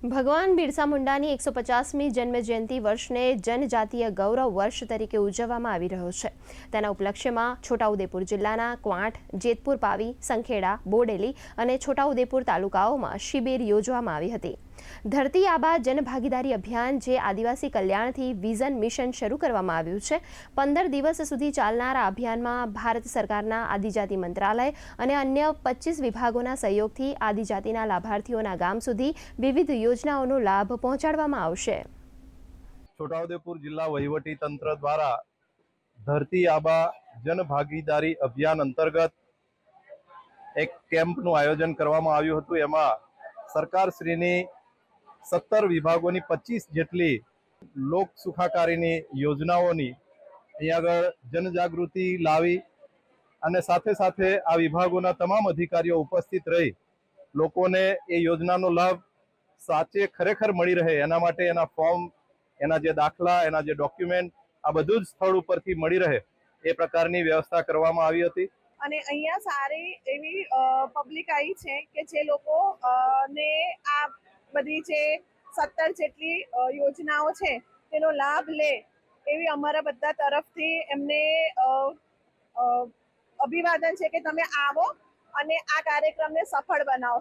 ભગવાન બિરસા મુંડાની 150મી જન્મ જયંતિ વર્ષને જનજાતીય ગૌરવ વર્ષ તરીકે ઉજવવામાં આવી રહ્યો છે। તેના ઉપલક્ષ્યમાં છોટાઉદેપુર જિલ્લાના ક્વાંટ, જેતપુર પાવી, સંખેડા, બોડેલી અને છોટાઉદેપુર તાલુકાઓમાં શિબિર યોજવામાં આવી હતી। ધરતી આબા જનભાગીદારી અભિયાન, જે આદિવાસી કલ્યાણથી વિઝન મિશન શરૂ કરવામાં આવ્યું છે। 15 દિવસ સુધી ચાલનાર આ અભિયાનમાં ભારત સરકારના આદિજાતિ મંત્રાલય અને અન્ય 25 વિભાગોના સહયોગથી આદિજાતિના લાભાર્થીઓના ગામ સુધી વિવિધ યોજનાઓનો લાભ પહોંચાડવામાં આવશે। છોટાઉદેપુર જિલ્લા વહીવટી તંત્ર દ્વારા ધરતી આબા જનભાગીદારી અભિયાન અંતર્ગત એક કેમ્પનું આયોજન કરવામાં આવ્યું હતું। એમાં સરકારશ્રીની 17 વિભાગોની 25 જેટલી લોક સુખાકારીની યોજનાઓની અહીં આગળ જનજાગૃતિ લાવી અને સાથે સાથે આ વિભાગોના તમામ અધિકારીઓ ઉપસ્થિત રહી લોકોને એ યોજનાનો લાભ સાચે ખરેખર મળી રહે એના માટે એના ફોર્મ, એના જે દાખલા, એના જે ડોક્યુમેન્ટ, આ બધું જ સ્થળ ઉપરથી મળી રહે એ પ્રકારની વ્યવસ્થા કરવામાં આવી હતી। અને અહીંયા સારી એવી પબ્લિક આવી છે કે જે લોકો ને આ બધી જે 17 જેટલી યોજનાઓ છે તેનો લાભ લે એવી અમારા બધા તરફથી એમને અભિવાદન છે કે તમે આવો અને આ કાર્યક્રમને સફળ બનાવો।